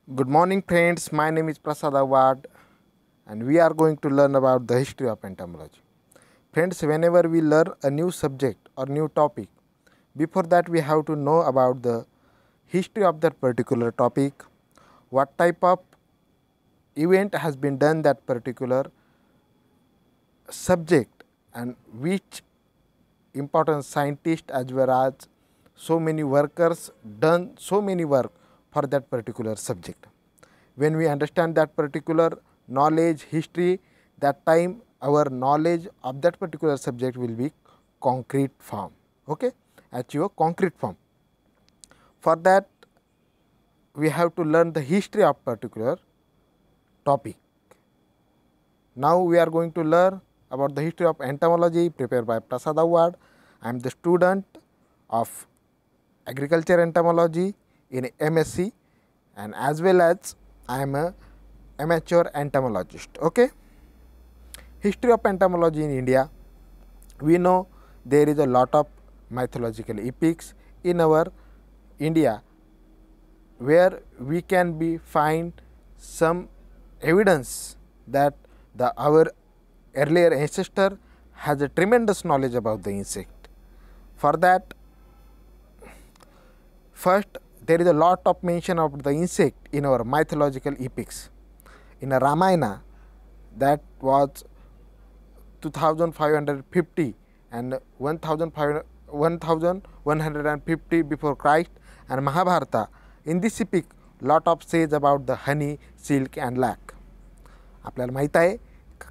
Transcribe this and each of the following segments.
Good morning friends, my name is Prasad Awad and we are going to learn about the history of entomology. Friends, whenever we learn a new subject or new topic, before that we have to know about the history of that particular topic, what type of event has been done that particular subject and which important scientist as well as so many workers done so many work for that particular subject. When we understand that particular knowledge history, that time our knowledge of that particular subject will be concrete form, okay, achieve a concrete form. For that we have to learn the history of particular topic. Now we are going to learn about the history of entomology prepared by Prasad Awad. I am the student of agriculture entomology in MSc and as well as I am a amateur entomologist. Okay. History of entomology in India. We know there is a lot of mythological epics in our India where we can be find some evidence that our earlier ancestor has a tremendous knowledge about the insect. For that, first there is a lot of mention of the insect in our mythological epics. In a Ramayana that was 2550 and 1150 before Christ, and Mahabharata, in this epic lot of says about the honey, silk and lac. आपल्याला माहीत आहे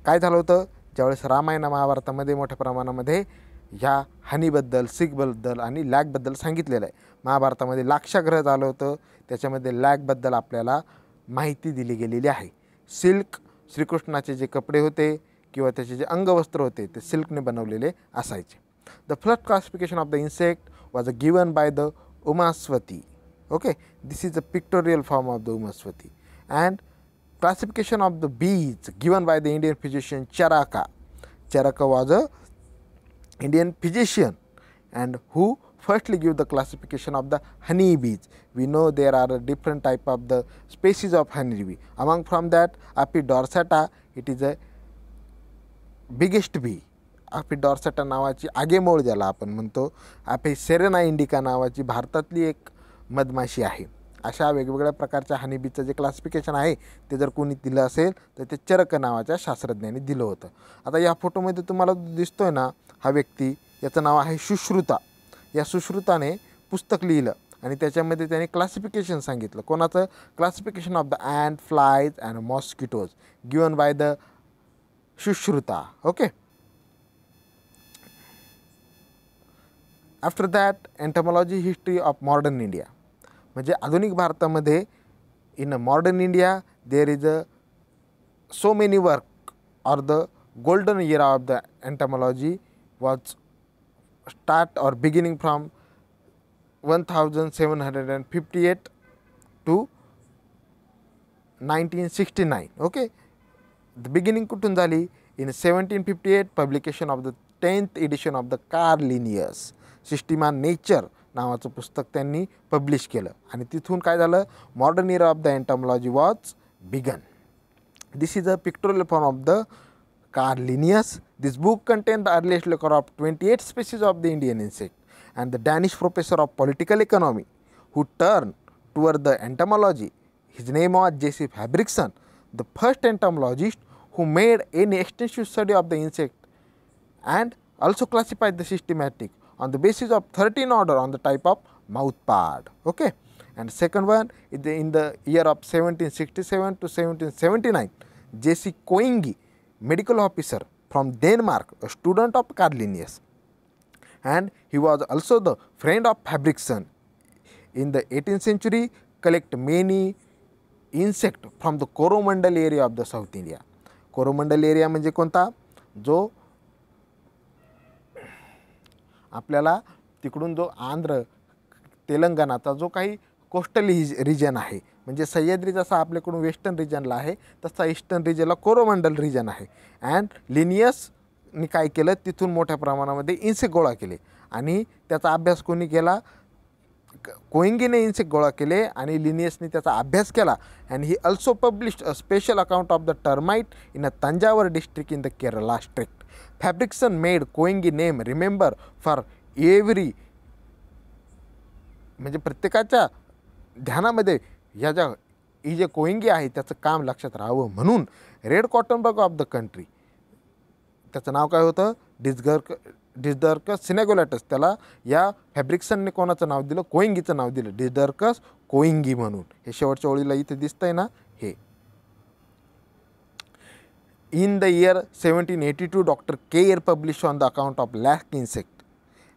काय झालं होतं ज्यावेळेस रामायण महाभारतामध्ये मोठ्या प्रमाणामध्ये ह्या हनीबद्दल सिल्कबद्दल आणि लॅकबद्दल सांगितलेलं आहे. महाभारतामध्ये लाक्षाग्रह झालं होतं त्याच्यामध्ये लॅकबद्दल आपल्याला माहिती दिली गेलेली आहे. सिल्क श्रीकृष्णाचे जे कपडे होते किंवा त्याचे जे अंगवस्त्र होते ते सिल्कने बनवलेले असायचे. The first classification of the insect was given by the Umaswati. Okay, this is a pictorial form of the Umaswati. And classification of the bees given by the Indian physician Charaka. Charaka was a Indian physician and who firstly give the classification of the honey bees. We know there are a different type of the species of honey bee. Among from that Apis dorsata, it is a biggest bee. Apis dorsata नावाची आगेमोळ ज्याला आपण म्हणतो, Apis serena indica नावाची भारतातली एक मधमाशी आहे. अशा वेगवेगळ्या प्रकारच्या हनीबीचं जे क्लासिफिकेशन आहे ते जर कोणी दिलं असेल तर ते चरक नावाच्या शास्त्रज्ञांनी दिलं होतं. आता या फोटोमध्ये तुम्हाला दिसतोय ना हा व्यक्ती, याचं नाव आहे सुश्रुता. या सुश्रुताने पुस्तक लिहिलं आणि त्याच्यामध्ये त्याने क्लासिफिकेशन सांगितलं. कोणाचं classification of the ant, flies and mosquitoes given by the Sushruta. Okay. After that entomology history of modern India. म्हणजे आधुनिक भारतामध्ये in a modern India there is a so many work or the golden era of the entomology was start or beginning from 1758 to 1969. Okay, the beginning कुठून झाली? In 1758 publication of the 10th edition of the Carl Linnaeus system nature नावाचं पुस्तक त्यांनी publish केलं आणि तिथून काय झालं, modern era of the entomology was began. This is a pictorial form of the Carl Linnaeus. This book contain the earliest record of 28 species of the Indian insect, and the Danish professor of political economy who turned toward the entomology, his name was J.C. Fabrikson, the first entomologist who made an extensive study of the insect and also classified the systematic on the basis of 13 order on the type of mouthpart. Okay. And second one is in the year of 1767 to 1779, J.C. Koingi, medical officer from Denmark, a student of Carl Linnaeus, and he was also the friend of Fabrikson. In the 18th century, collect many insect from the Coromandel area of the South India. Coromandel area म्हणजे कोणता? जो आपल्याला तिकडून जो आंध्र तेलंगणाचा जो काही coastal region आहे, म्हणजे सह्याद्री जसा आपल्याकडून वेस्टर्न रिजनला आहे तसा ईस्टर्न रिजनला कोरोमंडल रिजन आहे. अँड लिनियसनी काय केलं, तिथून मोठ्या प्रमाणामध्ये इन्सेक्ट गोळा केले आणि त्याचा अभ्यास कोणी केला? कोइंगीने इन्सेक्ट गोळा केले आणि लिनियसने त्याचा अभ्यास केला. And he also published a special account of the termite in a Tanjavur district in the Kerala state. Fabricius made coining name remember for every, म्हणजे प्रत्येकाच्या ध्यानामध्ये ह्या ज्या ही जे कोइंगी आहे त्याचं काम लक्षात राहावं म्हणून रेड कॉटनबर्ग ऑफ द कंट्री, त्याचं नाव काय होतं, डिस्डर्कस सिनेगोलॅटस, त्याला या फॅब्रिक्सनने कोणाचं नाव दिलं, कोइंगीचं नाव दिलं, डिस्डर्कस कोइंगी म्हणून. हे शेवटच्या ओळीला इथे दिसतंय ना हे. In the year 1782 doctor Kerr publish on the account of lac insect.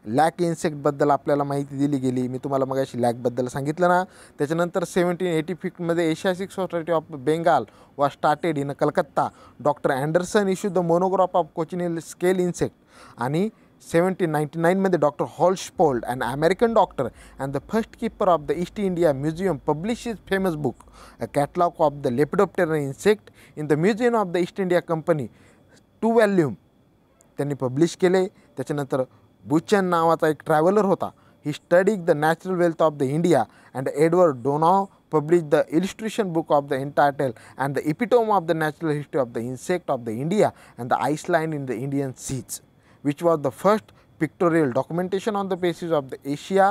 Lac इन्सेक्टबद्दल आपल्याला माहिती दिली गेली, मी तुम्हाला मगाशी लॅकबद्दल सांगितलं ना. त्याच्यानंतर 1785मध्ये Asiatic Society of Bengal was started in Calcutta. Doctor Anderson issue the monograph of cochineal scale insect. आणि 1799मध्ये doctor Horsfield and American doctor and the first keeper of the East India Museum publish his famous book a catalogue of the Lepidoptera insect in the museum of the East India Company. 2 volume त्यांनी publish केले. त्याच्यानंतर Buchan नावाचा एक traveller होता. He studied the natural wealth of the India and Edward Donovan publish the illustration book of the entitle and the epitome of the natural history of the insect of the India and the island in the Indian seas, which was the first pictorial documentation on the basis of the Asia,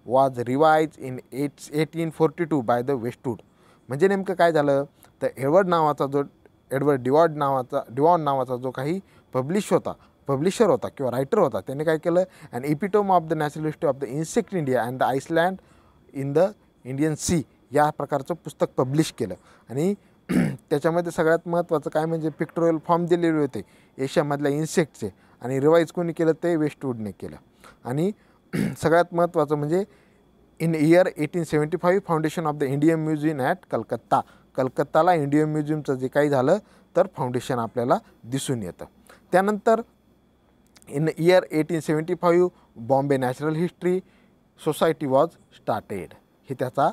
was revised in 1842 by the Westwood. म्हणजे नेमकं काय झालं तर Edward Devon नावाचा जो काही publisher होता किंवा रायटर होता, त्याने काय केलं, and epitome of the natural history of the insect India and the island in the Indian sea या प्रकारचं पुस्तक पब्लिश केलं. आणि त्याच्यामध्ये सगळ्यात महत्त्वाचं काय म्हणजे पिक्टोरियल फॉर्म दिलेले होते एशियामधल्या इन्सेक्टचे, आणि रिवाईज कोणी केलं ते वेस्टवूडने केलं. आणि सगळ्यात महत्त्वाचं म्हणजे in year 1875 foundation of the Indian museum at Calcutta. कलकत्ताला इंडियन म्युझियमचं जे काही झालं तर फाउंडेशन आपल्याला दिसून येतं. त्यानंतर in year 1875 Bombay natural history society was started. हे त्याचा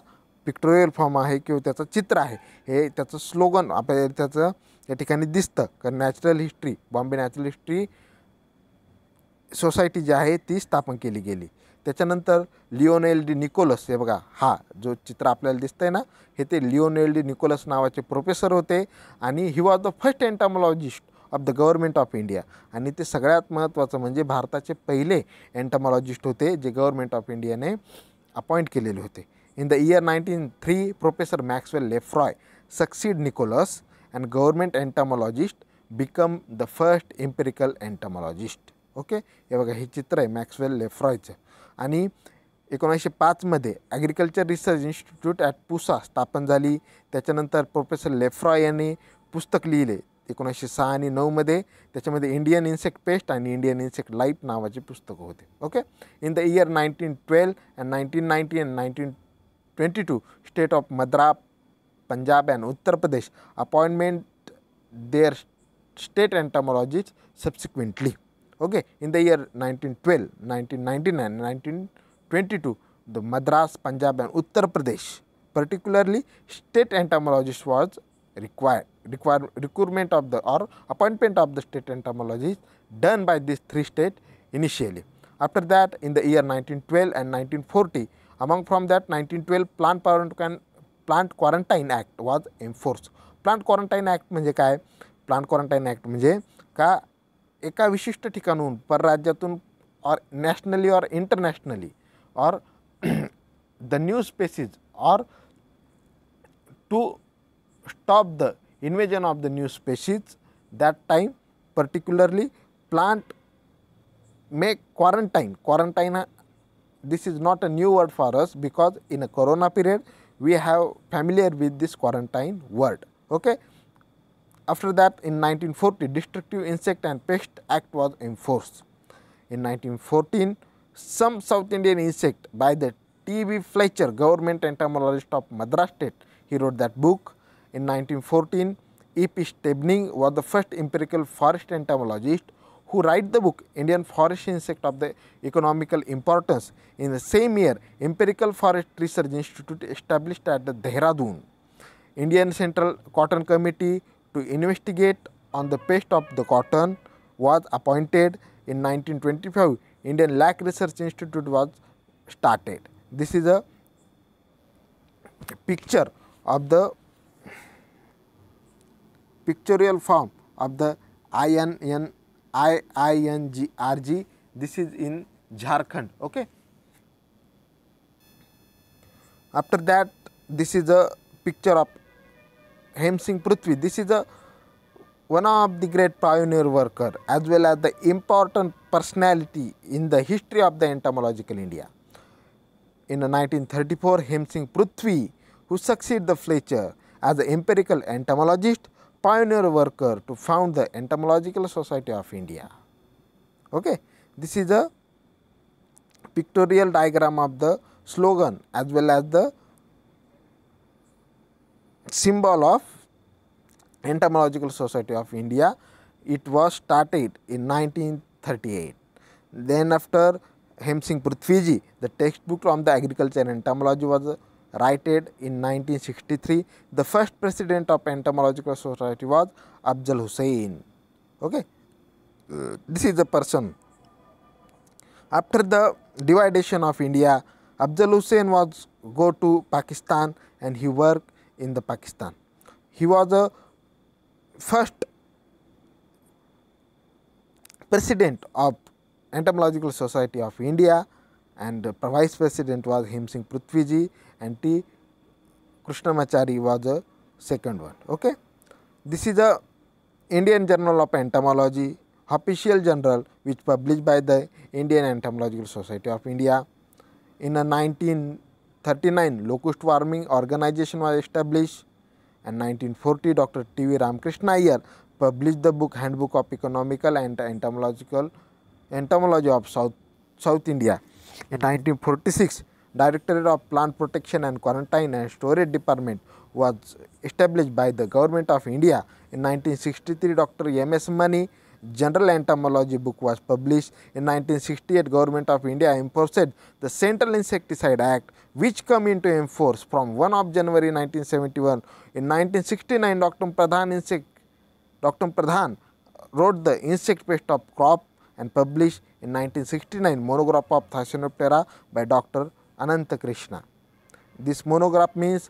पिक्टोरियल फॉर्म आहे किंवा त्याचं चित्र आहे, हे त्याचं स्लोगन आपल्याला त्याचं या ठिकाणी दिसतं. कारण natural history Bombay natural history society जी आहे ती स्थापन केली गेली. त्याच्यानंतर लिओनेल डी निकोलस, हे बघा हा जो चित्र आपल्याला दिसतंय ना, हे ते लिओनेल डी निकोलस नावाचे प्रोफेसर होते. आणि he was the first entomologist of the government of India. आणि ते सगळ्यात महत्त्वाचं म्हणजे भारताचे पहिले एंटॉमॉलॉजिस्ट होते जे गव्हर्नमेंट ऑफ इंडियाने अपॉइंट केलेले होते. In the year 1903 professor Maxwell Lefroy succeed Nicholas and government entomologist become the first empirical entomologist. Okay, हे बघा हे चित्र आहे मॅक्सवेल लेफ्रॉयचं. आणि 1905मध्ये agriculture research institute at Pusa स्थापन झाली. त्याच्यानंतर प्रोफेसर लेफ्रॉय यांनी पुस्तक लिहिले 1906 आणि 9मध्ये. त्याच्यामध्ये इंडियन इन्सेक्ट पेस्ट आणि इंडियन इन्सेक्ट लाईफ नावाचे पुस्तकं होते. Okay, in the year 1912 and 1990 and 1922 state of Madras, Punjab and Uttar Pradesh appointment their state entomologist subsequently. Okay, in the year 1912, 1999, 1922, the Madras, Punjab and Uttar Pradesh, particularly state entomologist was recruitment of the or appointment of the state entomologist done by these 3 states initially. After that, in the year 1912 and 1940, among from that 1912 Plant Quarantine Act was enforced. Plant Quarantine Act म्हणजे काय? Plant Quarantine Act म्हणजे का एका विशिष्ट ठिकाणून परराज्यातून और nationally और internationally और the new species और to stop the invasion of the new species that time particularly plant may quarantine. This is not a new word for us because in a corona period we have familiar with this quarantine word. Okay, after that in 1940 Destructive Insect and Pest Act was enforced. In 1914 some South Indian insect by the T.B. Fletcher, government entomologist of Madras state, he wrote that book. In 1914 E.P. Stebning was the first empirical forest entomologist who write the book Indian Forest Insect of the Economical Importance. In the same year, Empirical Forest Research Institute established at the Dehradun. Indian Central Cotton Committee to investigate on the pest of the cotton was appointed. In 1925, Indian Lac Research Institute was started. This is a picture of the pictorial form of the INGRG. This is in Jharkhand. Okay. After that, this is a picture of Hem Singh Prithvi. This is a one of the great pioneer worker as well as the important personality in the history of the entomological India. In 1934, Hem Singh Prithvi, who succeeded the Fletcher as an empirical entomologist, pioneer worker to found the Entomological Society of India. Okay. This is a pictorial diagram of the slogan as well as the symbol of Entomological Society of India. It was started in 1938. Then after Hem Singh Prithviji, the textbook on the agriculture and entomology was written in 1963. The first president of Entomological Society was Afzal Hussain. Okay. This is the person. After the dividation of India, Afzal Hussain was go to Pakistan and he worked in the Pakistan. He was the first president of Entomological Society of India, and vice president was Hem Singh Prithviji, and T. Krishnamachari was the second one. Okay. This is a Indian Journal of Entomology, official journal which published by the Indian Entomological Society of India. In 1939, Locust Warming Organization was established, and 1940 Dr. T.V. Ramakrishna Iyer published the book Handbook of Economical and Entomology of South India. In 1946, Directorate of Plant Protection and Quarantine and Storage Department was established by the Government of India. In 1963, Dr. M.S. Mani General Entomology book was published. In 1968, Government of India enforced the Central Insecticide Act, which come into force from 1 of January 1971. In 1969, Dr. Pradhan wrote the Insect Pest of Crop and published in 1969 monograph of Thysanoptera by Dr. Ananta Krishna. This monographs means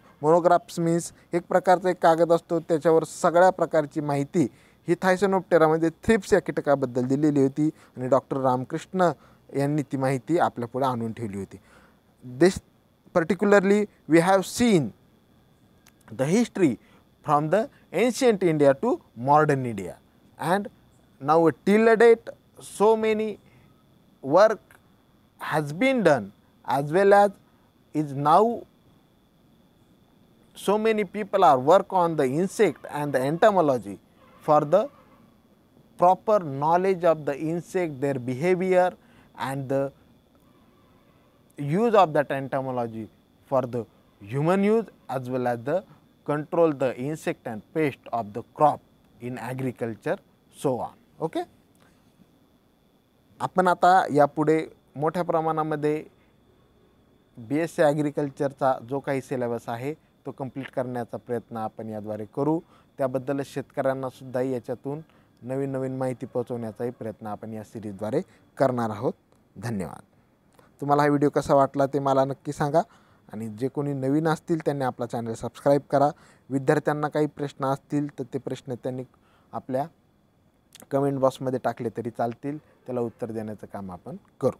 एक प्रकारचा एक कागद असतो, त्याच्यावर सगळ्या प्रकारची माहिती ही थायसोनोप्टेरामध्ये thrips या कीटकाबद्दल दिलेली होती आणि डॉक्टर रामकृष्ण यांनी ती माहिती आपल्या पुढे आणून ठेवली होती. This particularly we have seen the history from the ancient India to modern India, and now till a date so many work has been done, as well as is now so many people are work on the insect and the entomology for the proper knowledge of the insect, their behavior, and the use of that entomology for the human use, as well as the control the insect and pest of the crop in agriculture, so on. Okay. आपण आता यापुढे मोठ्या प्रमाणामध्ये BSc ॲग्रिकल्चरचा जो काही syllabus आहे तो complete करण्याचा प्रयत्न आपण याद्वारे करू. त्याबद्दल शेतकऱ्यांना सुद्धा याच्यातून नवीन नवीन माहिती पोहोचवण्याचाही प्रयत्न आपण या सिरीजद्वारे करणार आहोत. धन्यवाद. तुम्हाला हा व्हिडिओ कसा वाटला ते मला नक्की सांगा, आणि जे कोणी नवीन असतील त्यांनी आपला चॅनल सबस्क्राईब करा. विद्यार्थ्यांना काही प्रश्न असतील तर ते प्रश्न त्यांनी आपल्या कमेंट बॉक्समध्ये टाकले तरी चालतील, त्याला उत्तर देण्याचं काम आपण करू.